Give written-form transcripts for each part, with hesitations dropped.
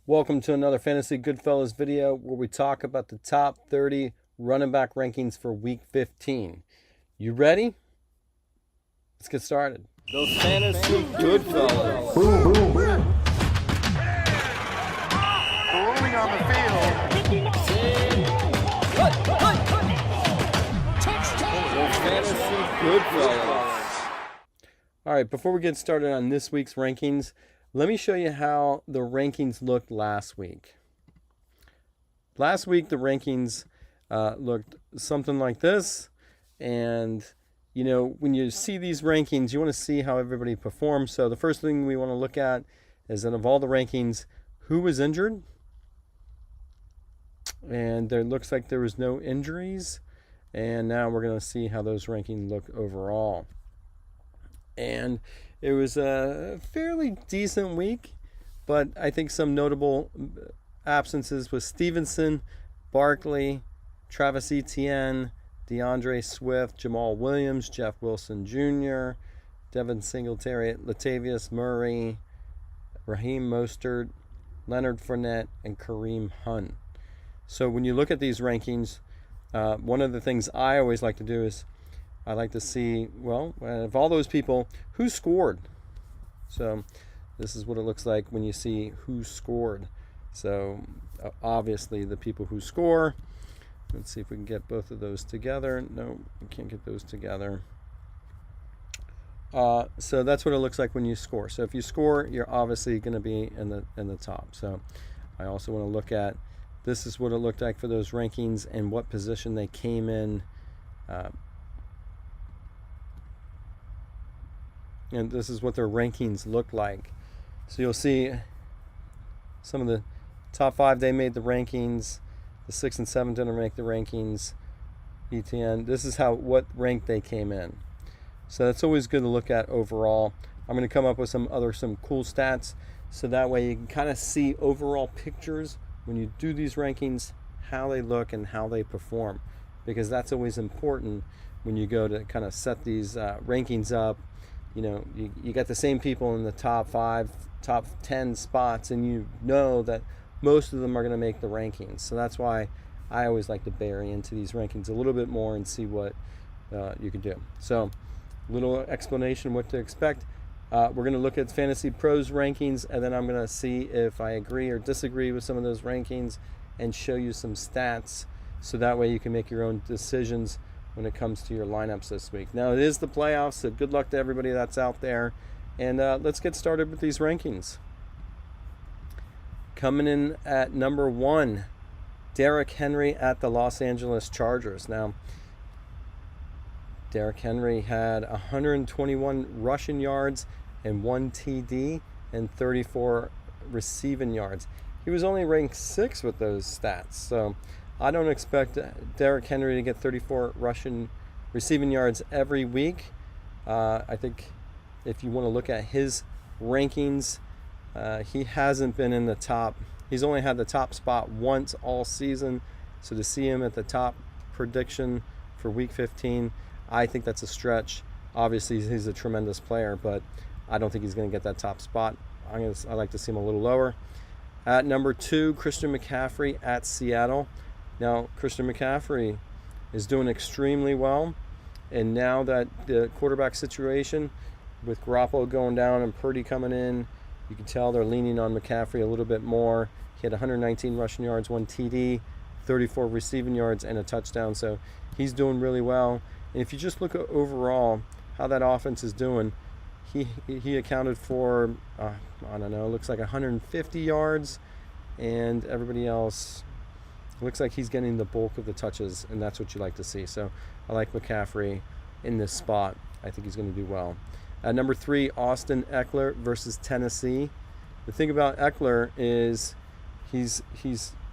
Welcome to another Fantasy Goodfellas video where we talk about the top 30 running back rankings for Week 15. You ready? Let's get started. The Fantasy Goodfellas. Rolling on the field. The Fantasy Goodfellas. All right, before we get started on this week's rankings, let me show you how the rankings looked last week. Last week, the rankings looked something like this. And, you know, when you see these rankings, you want to see how everybody performs. So the first thing we want to look at is that of all the rankings, who was injured? And there looks like there was no injuries. And now we're going to see how those rankings look overall. And it was a fairly decent week, but I think some notable absences was Stevenson, Barkley, Travis Etienne, DeAndre Swift, Jamal Williams, Jeff Wilson Jr., Devin Singletary, Latavius Murray, Raheem Mostert, Leonard Fournette, and Kareem Hunt. So when you look at these rankings, one of the things I always like to do is I like to see, well, of all those people, who scored. So this is what it looks like when you see who scored. So obviously the people who score. Let's see if we can get both of those together. No, we can't get those together. So that's what it looks like when you score. So if you score, you're obviously going to be in the top. So I also want to look at, this is what it looked like for those rankings and what position they came in. And this is what their rankings look like. So you'll see some of the top 5, they made the rankings. The 6 and 7 didn't make the rankings. ETN, this is what rank they came in. So that's always good to look at overall. I'm going to come up with some cool stats, so that way you can kind of see overall pictures when you do these rankings, how they look and how they perform, because that's always important when you go to kind of set these rankings up. You know, you got the same people in the top 5, top 10 spots, and you know that most of them are going to make the rankings. So that's why I always like to bury into these rankings a little bit more and see what you can do. So a little explanation what to expect. We're going to look at Fantasy Pros rankings, and then I'm going to see if I agree or disagree with some of those rankings and show you some stats, so that way you can make your own decisions when it comes to your lineups this week. Now, it is the playoffs, so good luck to everybody that's out there. And let's get started with these rankings. Coming in at number 1, Derrick Henry at the Los Angeles Chargers. Now, Derrick Henry had 121 rushing yards and 1 TD and 34 receiving yards. He was only ranked 6th with those stats, so I don't expect Derrick Henry to get 34 receiving yards every week. I think if you want to look at his rankings, he hasn't been in the top. He's only had the top spot once all season. So to see him at the top prediction for Week 15, I think that's a stretch. Obviously, he's a tremendous player, but I don't think he's going to get that top spot. I like to see him a little lower. At number 2, Christian McCaffrey at Seattle. Now, Christian McCaffrey is doing extremely well, and now that the quarterback situation with Garoppolo going down and Purdy coming in, you can tell they're leaning on McCaffrey a little bit more. He had 119 rushing yards, 1 TD, 34 receiving yards, and a touchdown, so he's doing really well. And if you just look at overall how that offense is doing, he accounted for, I don't know, looks like 150 yards, and everybody else, looks like he's getting the bulk of the touches, and that's what you like to see. So I like McCaffrey in this spot. I think he's going to do well. Number 3, Austin Eckler versus Tennessee. The thing about Eckler is he's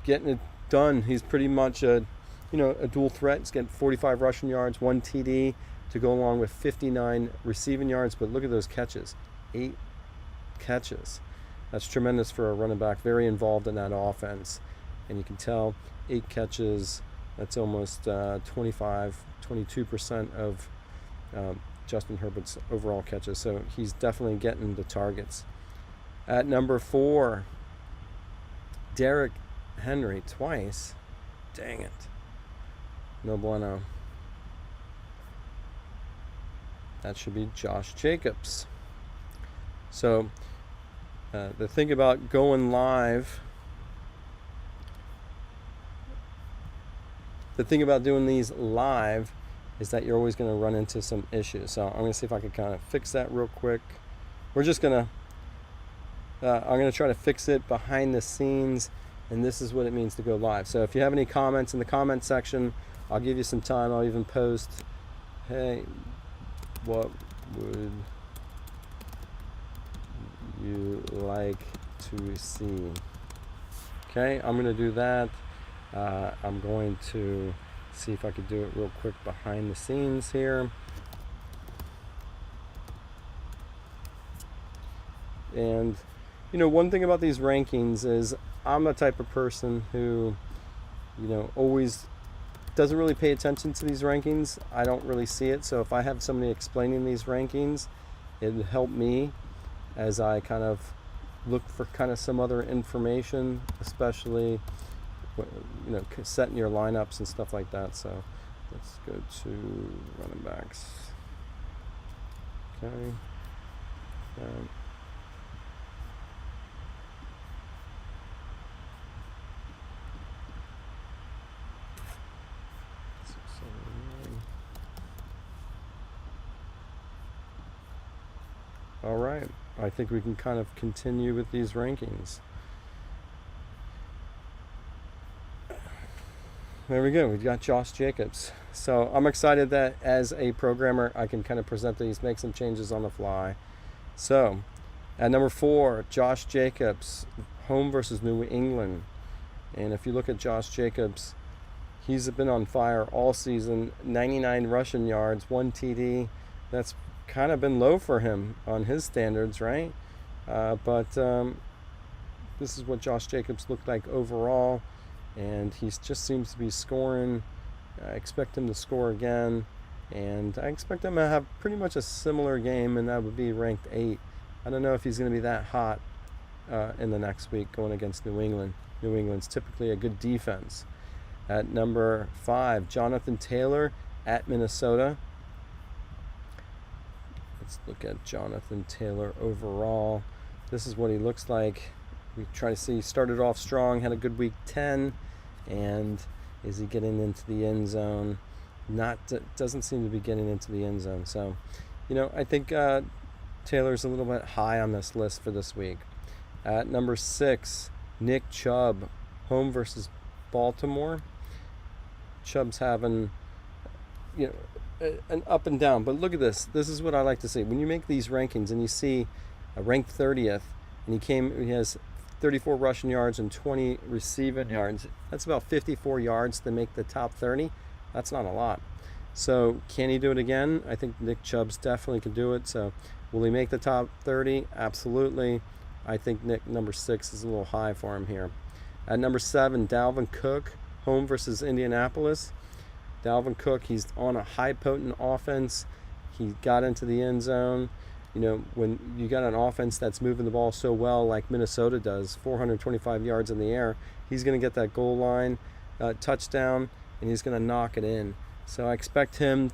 getting it done. He's pretty much a dual threat. He's getting 45 rushing yards, 1 TD to go along with 59 receiving yards. But look at those catches, 8 catches. That's tremendous for a running back. Very involved in that offense. And you can tell 8 catches, that's almost 22% of Justin Herbert's overall catches. So he's definitely getting the targets. At number 4, Derrick Henry twice. Dang it. No bueno. That should be Josh Jacobs. So the thing about going live, the thing about doing these live is that you're always going to run into some issues. So I'm going to see if I can kind of fix that real quick. We're just going to, I'm going to try to fix it behind the scenes, and this is what it means to go live. So if you have any comments in the comment section, I'll give you some time. I'll even post, hey, what would you like to see? Okay, I'm going to do that. I'm going to see if I could do it real quick behind the scenes here. And, you know, one thing about these rankings is I'm a type of person who, you know, always doesn't really pay attention to these rankings. I don't really see it. So if I have somebody explaining these rankings, it'll help me as I kind of look for kind of some other information, especially, you know, setting your lineups and stuff like that. So let's go to running backs. Okay. All right, I think we can kind of continue with these rankings. There we go, we've got Josh Jacobs. So I'm excited that as a programmer, I can kind of present these, make some changes on the fly. So at number 4, Josh Jacobs, home versus New England. And if you look at Josh Jacobs, he's been on fire all season, 99 rushing yards, 1 TD. That's kind of been low for him on his standards, right? But this is what Josh Jacobs looked like overall, and he just seems to be scoring. I expect him to score again, and I expect him to have pretty much a similar game, and that would be ranked 8. I don't know if he's going to be that hot in the next week going against New England. New England's typically a good defense. At number 5, Jonathan Taylor at Minnesota. Let's look at Jonathan Taylor overall. This is what he looks like. We try to see, he started off strong, had a good week 10, and is he getting into the end zone? Doesn't seem to be getting into the end zone. So, you know, I think Taylor's a little bit high on this list for this week. At number 6, Nick Chubb, home versus Baltimore. Chubb's having, you know, an up and down, but look at this. This is what I like to see. When you make these rankings and you see a ranked 30th, and he has 34 rushing yards and 20 receiving yards. That's about 54 yards to make the top 30. That's not a lot. So can he do it again? I think Nick Chubb's definitely can do it. So will he make the top 30? Absolutely. I think number 6 is a little high for him here. At number 7, Dalvin Cook, home versus Indianapolis. Dalvin Cook, he's on a high potent offense. He got into the end zone. You know, when you got an offense that's moving the ball so well like Minnesota does, 425 yards in the air, he's going to get that goal line touchdown, and he's going to knock it in. So I expect him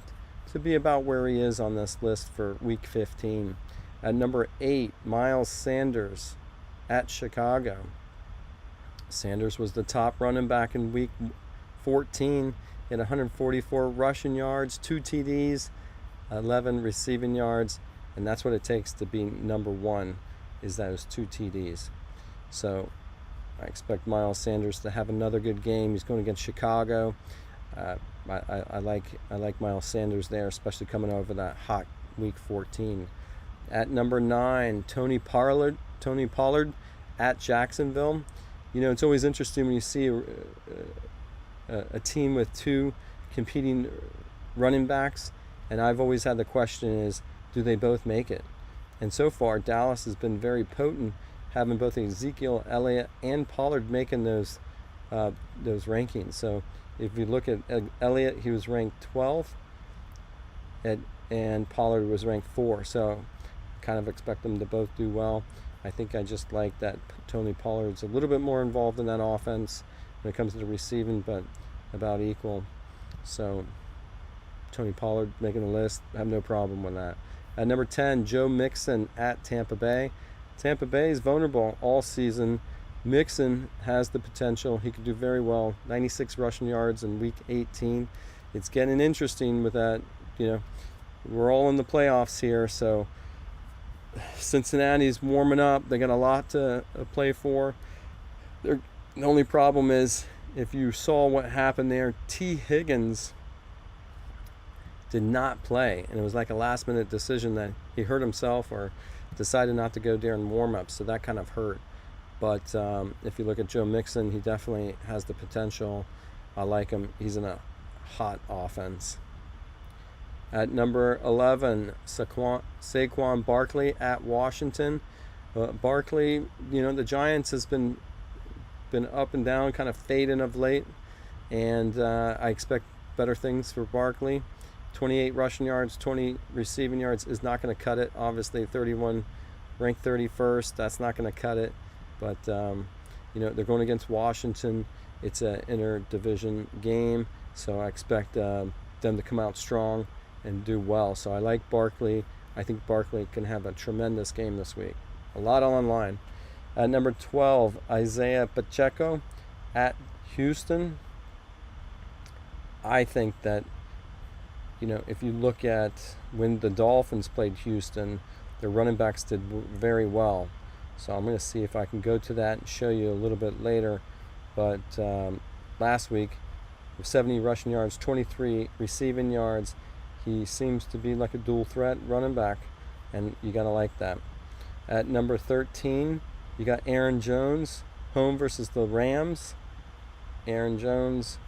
to be about where he is on this list for week 15. At number 8, Miles Sanders at Chicago. Sanders was the top running back in week 14. He had 144 rushing yards, 2 TDs, 11 receiving yards, and that's what it takes to be number 1, is those 2 TDs. So I expect Miles Sanders to have another good game. He's going against Chicago. I like Miles Sanders there, especially coming over that hot week 14. At number 9, Tony Pollard at Jacksonville. You know, it's always interesting when you see a team with 2 competing running backs, and I've always had the question is, do they both make it? And so far, Dallas has been very potent, having both Ezekiel Elliott and Pollard making those rankings. So if you look at Elliott, he was ranked 12th, and Pollard was ranked 4. So kind of expect them to both do well. I think I just like that Tony Pollard's a little bit more involved in that offense when it comes to the receiving, but about equal. So Tony Pollard making the list, I have no problem with that. At number 10, Joe Mixon at Tampa Bay. Tampa Bay is vulnerable all season. Mixon has the potential. He could do very well. 96 rushing yards in week 18. It's getting interesting with that. We're all in the playoffs here, so Cincinnati's warming up. They got a lot to play for. The only problem is, if you saw what happened there, T. Higgins did not play, and it was like a last-minute decision that he hurt himself or decided not to go during warm-up, so that kind of hurt. But if you look at Joe Mixon, he definitely has the potential. I like him. He's in a hot offense. At number 11, Saquon Barkley at Washington. Barkley, the Giants has been up and down, kind of fading of late, and I expect better things for Barkley. 28 rushing yards, 20 receiving yards is not going to cut it. Obviously, 31, ranked 31st, that's not going to cut it. But, they're going against Washington. It's an interdivision game, so I expect them to come out strong and do well. So I like Barkley. I think Barkley can have a tremendous game this week. A lot on line. At number 12, Isaiah Pacheco at Houston. I think that, if you look at when the Dolphins played Houston, their running backs did very well. So I'm going to see if I can go to that and show you a little bit later. But last week, with 70 rushing yards, 23 receiving yards, he seems to be like a dual threat running back, and you got to like that. At number 13, you got Aaron Jones, home versus the Rams. Aaron Jones,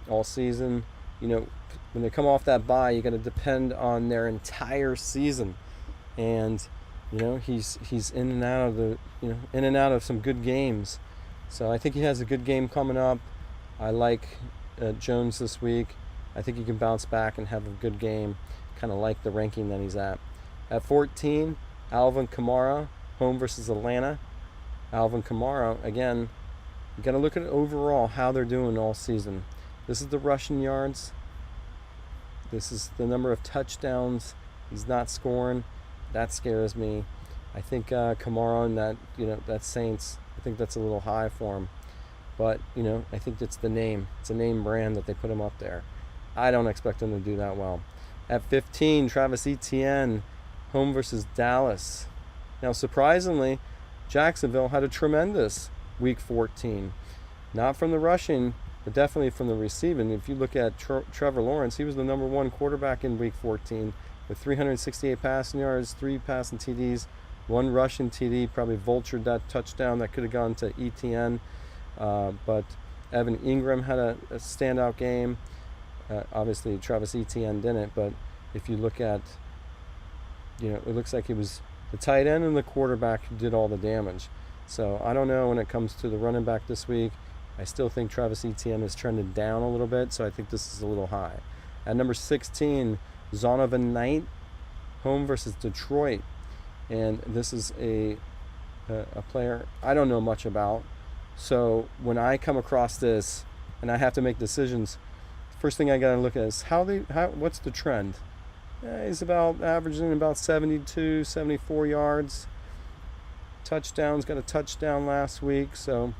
all season, when they come off that bye, you got to depend on their entire season, and he's in and out of in and out of some good games. So I think he has a good game coming up. I like Jones this week. I think he can bounce back and have a good game. Kind of like the ranking that he's at. At 14, Alvin Kamara, home versus Atlanta. Alvin Kamara, again, you got to look at overall how they're doing all season. This is the rushing yards. This is the number of touchdowns. He's not scoring. That scares me. I think Kamara and that Saints, I think that's a little high for him. But, I think it's the name. It's a name brand that they put him up there. I don't expect him to do that well. At 15, Travis Etienne, home versus Dallas. Now, surprisingly, Jacksonville had a tremendous week 14. Not from the rushing, but definitely from the receiving. If you look at Trevor Lawrence, he was the number one quarterback in week 14 with 368 passing yards, 3 passing TDs, 1 rushing TD, probably vultured that touchdown that could have gone to Etienne. But Evan Engram had a standout game. Obviously, Travis Etienne didn't, but if you look at, it looks like it was the tight end and the quarterback who did all the damage. So I don't know when it comes to the running back this week. I still think Travis Etienne is trending down a little bit, so I think this is a little high. At number 16, Zonovan Knight, home versus Detroit. And this is a player I don't know much about. So when I come across this and I have to make decisions, first thing I got to look at is what's the trend? He's about averaging about 72, 74 yards. Touchdowns, got a touchdown last week. So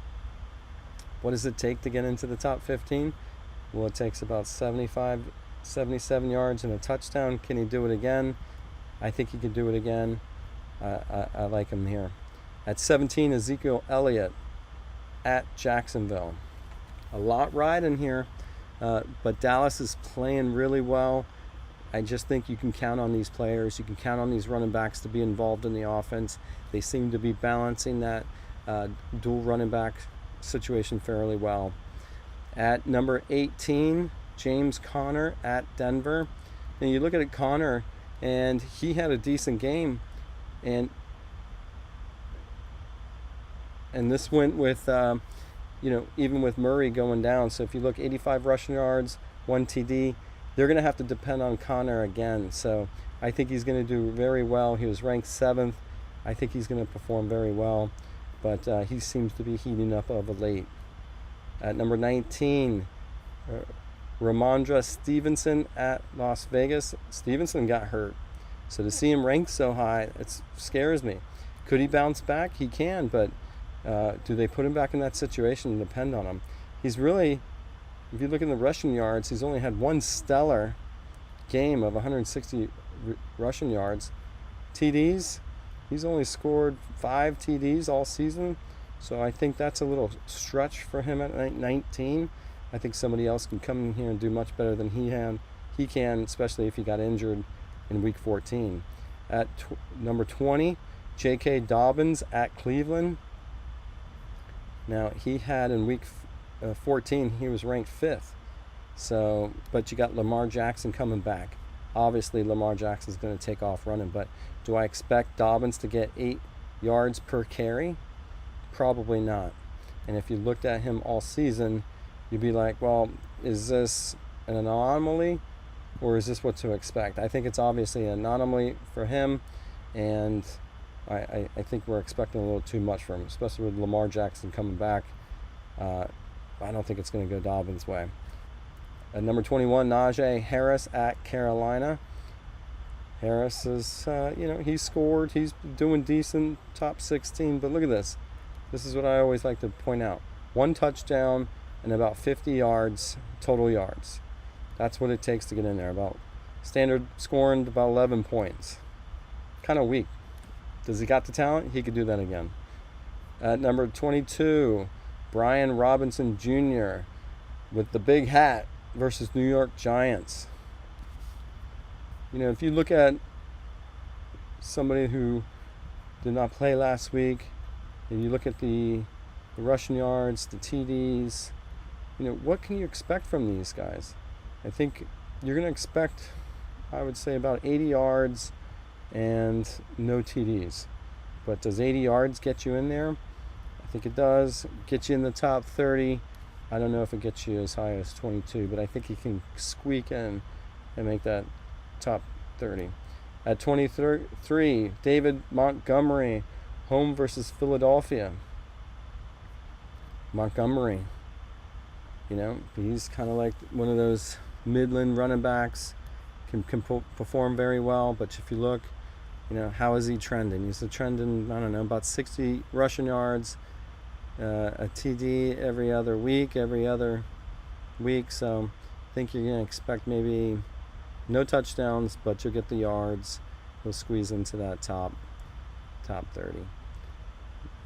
what does it take to get into the top 15? Well, it takes about 75, 77 yards and a touchdown. Can he do it again? I think he can do it again. I like him here. At 17, Ezekiel Elliott at Jacksonville. A lot riding here, but Dallas is playing really well. I just think you can count on these players. You can count on these running backs to be involved in the offense. They seem to be balancing that dual running back situation fairly well. At number 18, James Conner at Denver. And you look at Conner, and he had a decent game, and this went with even with Murray going down. So if you look, 85 rushing yards, 1 TD, they're going to have to depend on Conner again. So I think he's going to do very well. He was ranked 7th I think he's going to perform very well, but he seems to be heating up of late. At number 19, Ramondre Stevenson at Las Vegas. Stevenson got hurt, so to see him ranked so high, it scares me. Could he bounce back? He can, but do they put him back in that situation and depend on him? He's really, if you look at the rushing yards, he's only had one stellar game of 160 rushing yards. TDs, he's only scored 5 TDs all season, so I think that's a little stretch for him at 19. I think somebody else can come in here and do much better than he can, especially if he got injured in week 14. At number 20, J.K. Dobbins at Cleveland. Now, he had in week 14, he was ranked 5th. So, but you got Lamar Jackson coming back. Obviously, Lamar Jackson's going to take off running, but do I expect Dobbins to get 8 yards per carry? Probably not. And if you looked at him all season, you'd be like, well, is this an anomaly or is this what to expect? I think it's obviously an anomaly for him, and I think we're expecting a little too much from him, especially with Lamar Jackson coming back. I don't think it's going to go Dobbins' way. At number 21, Najee Harris at Carolina. Harris is, he scored. He's doing decent, top 16. But look at this. This is what I always like to point out. 1 touchdown and about 50 yards, total yards. That's what it takes to get in there. About standard scoring about 11 points. Kind of weak. Does he got the talent? He could do that again. At number 22, Brian Robinson Jr. with the big hat versus New York Giants. If you look at somebody who did not play last week, and you look at the rushing yards, the TDs, what can you expect from these guys? I think you're going to expect, I would say, about 80 yards and no TDs. But does 80 yards get you in there? I think it does. Get you in the top 30. I don't know if it gets you as high as 22, but I think he can squeak in and make that top 30. At 23, David Montgomery, home versus Philadelphia. Montgomery, he's kind of like one of those Midland running backs, can perform very well, but if you look, how is he trending? He's trending, about 60 rushing yards, a TD every other week, so I think you're going to expect maybe no touchdowns, but you'll get the yards. He'll squeeze into that top 30.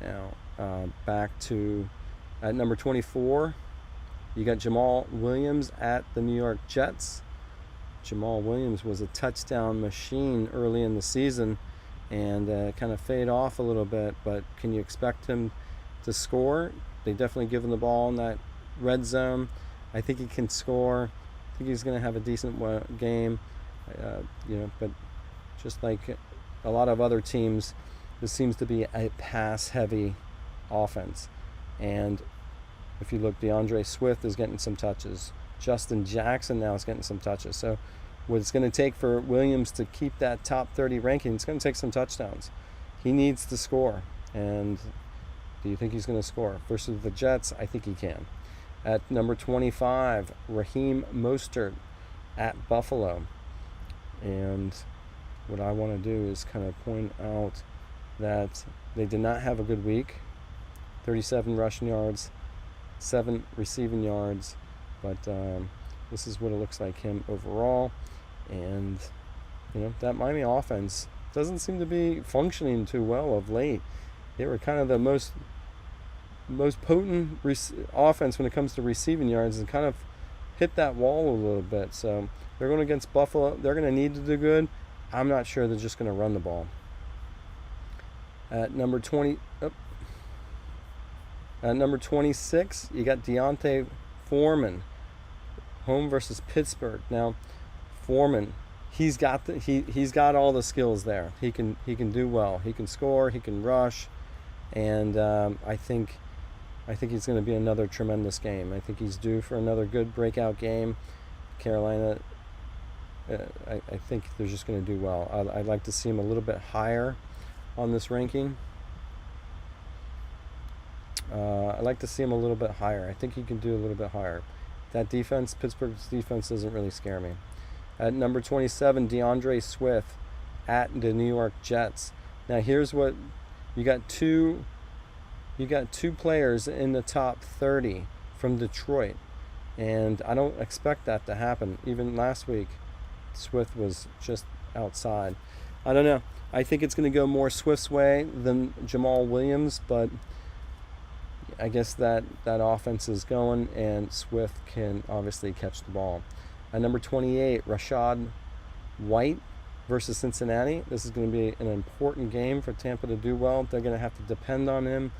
Now, back to at number 24, you got Jamal Williams at the New York Jets. Jamal Williams was a touchdown machine early in the season and kind of fade off a little bit, but can you expect him to score? They definitely give him the ball in that red zone. I think he can score. I think he's going to have a decent game, but just like a lot of other teams, this seems to be a pass-heavy offense. And if you look, DeAndre Swift is getting some touches. Justin Jackson now is getting some touches. So what it's going to take for Williams to keep that top 30 ranking, it's going to take some touchdowns. He needs to score. And do you think he's going to score? Versus the Jets, I think he can. At number 25, Raheem Mostert at Buffalo. And what I want to do is kind of point out that they did not have a good week. 37 rushing yards, 7 receiving yards, but this is what it looks like him overall. And that Miami offense doesn't seem to be functioning too well of late. They were kind of the most potent offense when it comes to receiving yards, and kind of hit that wall a little bit. So they're going against Buffalo. They're going to need to do good. I'm not sure they're just going to run the ball. At number 26, you got Deontay Foreman, home versus Pittsburgh. Now, Foreman, he's got all the skills there. He can do well. He can score. He can rush, and I think it's going to be another tremendous game. I think he's due for another good breakout game. Carolina, I think they're just going to do well. I'd like to see him a little bit higher on this ranking. I'd like to see him a little bit higher. I think he can do a little bit higher. That defense, Pittsburgh's defense, doesn't really scare me. At number 27, DeAndre Swift at the New York Jets. Now here's what you got: two players in the top 30 from Detroit, and I don't expect that to happen. Even last week, Swift was just outside. I don't know. I think it's going to go more Swift's way than Jamal Williams, but I guess that offense is going, and Swift can obviously catch the ball. At number 28, Rachaad White versus Cincinnati. This is going to be an important game for Tampa to do well. They're going to have to depend on him.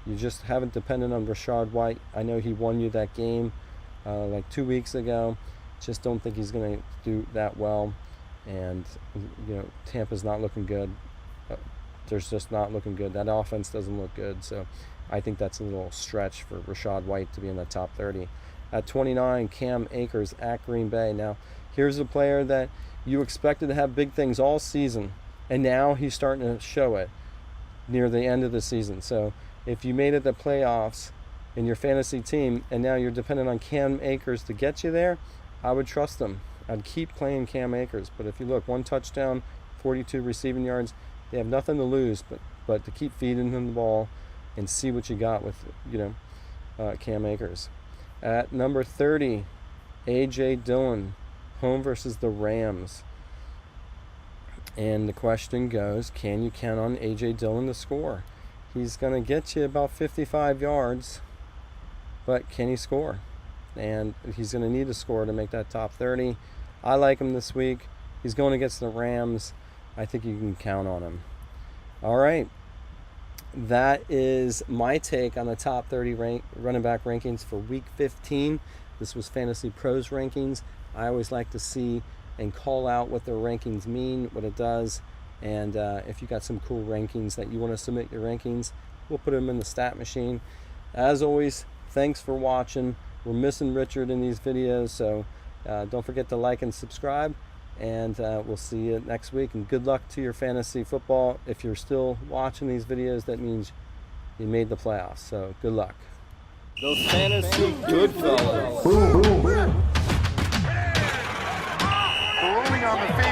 You just haven't depended on Rachaad White. I know he won you that game like 2 weeks ago. Just don't think he's going to do that well. And, you know, Tampa's not looking good. They're just not looking good. That offense doesn't look good. So I think that's a little stretch for Rachaad White to be in the top 30. At 29, Cam Akers at Green Bay. Now, here's a player that you expected to have big things all season, and now he's starting to show it near the end of the season. So if you made it the playoffs in your fantasy team, and now you're dependent on Cam Akers to get you there, I would trust him. I'd keep playing Cam Akers. But if you look, 1 touchdown, 42 receiving yards, they have nothing to lose but to keep feeding him the ball and see what you got with, you know, Cam Akers. At number 30, A.J. Dillon, home versus the Rams. And the question goes, can you count on A.J. Dillon to score? He's going to get you about 55 yards, but can he score? And he's going to need to score to make that top 30. I like him this week. He's going against the Rams. I think you can count on him. All right. That is my take on the top 30 running back rankings for Week 15. This was Fantasy Pros rankings. I always like to see and call out what their rankings mean, what it does. And if you got some cool rankings that you want to submit your rankings, we'll put them in the stat machine. As always, thanks for watching. We're missing Richard in these videos, so don't forget to like and subscribe. And we'll see you next week. And good luck to your fantasy football. If you're still watching these videos, that means you made the playoffs. So good luck. Those fantasy good fellas. Rolling on the field.